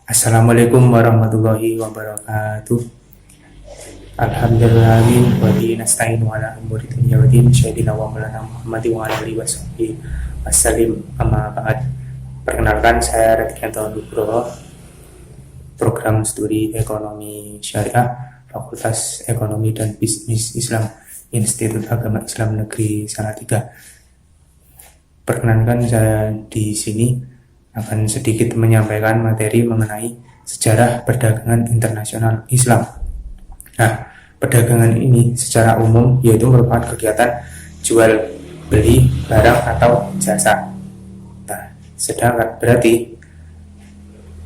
Assalamualaikum warahmatullahi wabarakatuh. Alhamdulillahirabbil alamin nasta'inu ala umuri dunya wa din syahidina wa maulana Muhammad wa ala alihi washabihi wassalim amma ba'd. Perkenalkan, saya Rekyanto Nugroho, program studi Ekonomi Syariah, Fakultas Ekonomi dan Bisnis Islam, Institut Agama Islam Negeri Salatiga. Perkenalkan, saya di sini akan sedikit menyampaikan materi mengenai sejarah perdagangan internasional Islam. Nah, perdagangan ini secara umum yaitu merupakan kegiatan jual beli barang atau jasa. Nah, sedangkan berarti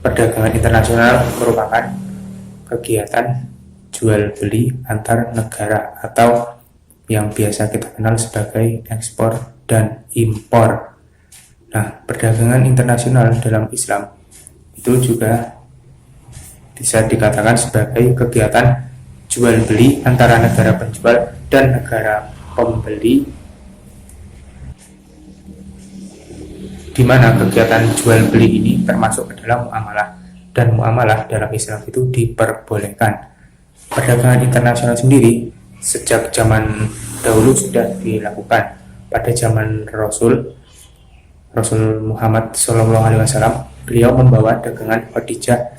perdagangan internasional merupakan kegiatan jual beli antar negara atau yang biasa kita kenal sebagai ekspor dan impor. Nah, perdagangan internasional dalam Islam itu juga bisa dikatakan sebagai kegiatan jual beli antara negara penjual dan negara pembeli, di mana kegiatan jual beli ini termasuk adalah muamalah, dan muamalah dalam Islam itu diperbolehkan. Perdagangan internasional sendiri sejak zaman dahulu sudah dilakukan. Pada zaman Rasul Muhammad SAW, beliau membawa dagangan Khadijah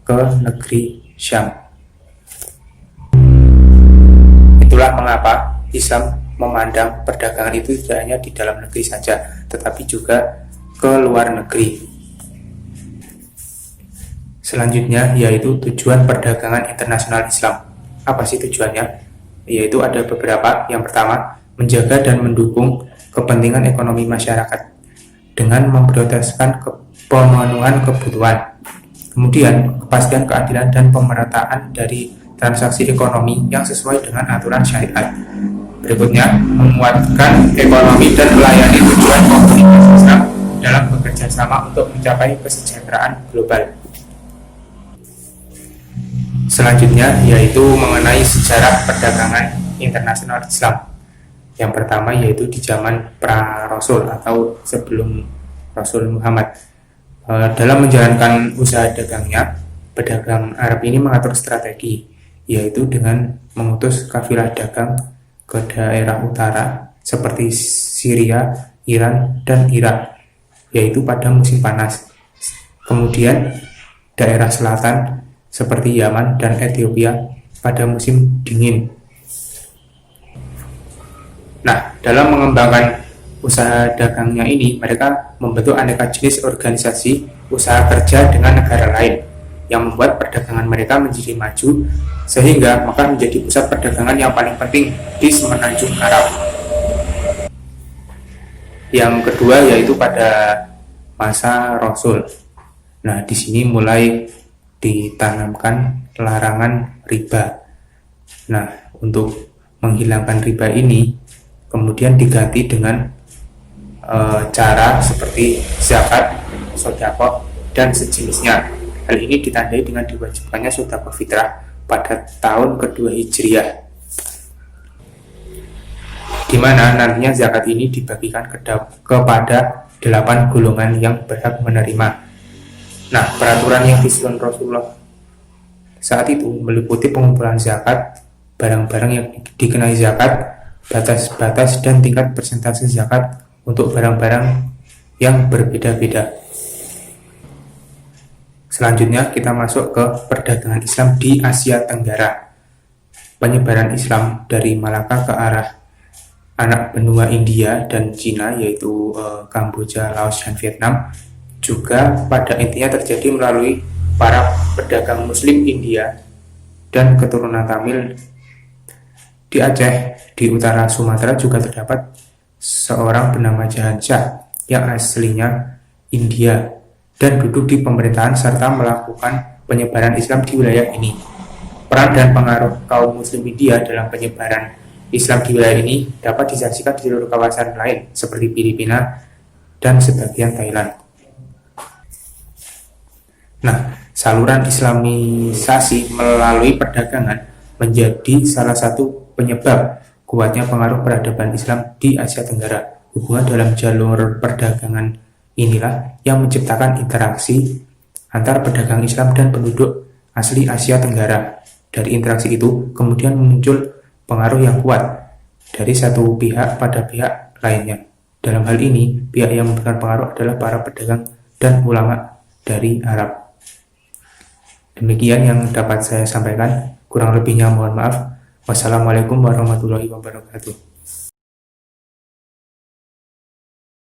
ke negeri Syam. Itulah mengapa Islam memandang perdagangan itu tidak hanya di dalam negeri saja, tetapi juga ke luar negeri. Selanjutnya yaitu tujuan perdagangan internasional Islam. Apa sih tujuannya? Yaitu ada beberapa. Yang pertama, menjaga dan mendukung kepentingan ekonomi masyarakat dengan memprioritaskan pemenuhan kebutuhan. Kemudian, kepastian keadilan dan pemerataan dari transaksi ekonomi yang sesuai dengan aturan syariat. Berikutnya, menguatkan ekonomi dan melayani tujuan komunitas Islam dalam bekerja sama untuk mencapai kesejahteraan global. Selanjutnya yaitu mengenai sejarah perdagangan internasional Islam. Yang pertama yaitu di zaman pra-Rasul atau sebelum Rasul Muhammad. Dalam menjalankan usaha dagangnya, pedagang Arab ini mengatur strategi, yaitu dengan mengutus kafilah dagang ke daerah utara seperti Syria, Iran, dan Irak, yaitu pada musim panas. Kemudian daerah selatan seperti Yaman dan Ethiopia pada musim dingin. Nah, dalam mengembangkan usaha dagangnya ini, mereka membentuk aneka jenis organisasi usaha kerja dengan negara lain yang membuat perdagangan mereka menjadi maju, sehingga maka menjadi pusat perdagangan yang paling penting di semenanjung Arab. Yang kedua yaitu pada masa Rasul. Nah, di sini mulai ditanamkan larangan riba. Nah, untuk menghilangkan riba ini kemudian diganti dengan cara seperti zakat, sedekah, dan sejenisnya. Hal ini ditandai dengan diwajibkannya sedekah fitrah pada tahun kedua Hijriah, di mana nantinya zakat ini dibagikan kepada 8 golongan yang berhak menerima. Nah, peraturan yang disusun Rasulullah saat itu meliputi pengumpulan zakat, barang-barang yang dikenai zakat, batas-batas dan tingkat persentase zakat untuk barang-barang yang berbeda-beda. Selanjutnya kita masuk ke perdagangan Islam di Asia Tenggara. Penyebaran Islam dari Malaka ke arah anak benua India dan Cina, yaitu Kamboja, Laos, dan Vietnam, juga pada intinya terjadi melalui para pedagang Muslim India dan keturunan Tamil. Di Aceh, di utara Sumatera juga terdapat seorang bernama Jahan Shah yang aslinya India dan duduk di pemerintahan serta melakukan penyebaran Islam di wilayah ini. Peran dan pengaruh kaum Muslim India dalam penyebaran Islam di wilayah ini dapat disaksikan di seluruh kawasan lain seperti Filipina dan sebagian Thailand. Nah, saluran Islamisasi melalui perdagangan menjadi salah satu penyebab kuatnya pengaruh peradaban Islam di Asia Tenggara. Hubungan dalam jalur perdagangan inilah yang menciptakan interaksi antara pedagang Islam dan penduduk asli Asia Tenggara. Dari interaksi itu, kemudian muncul pengaruh yang kuat dari satu pihak pada pihak lainnya. Dalam hal ini, pihak yang memberikan pengaruh adalah para pedagang dan ulama dari Arab. Demikian yang dapat saya sampaikan. Kurang lebihnya mohon maaf. Wassalamualaikum warahmatullahi wabarakatuh.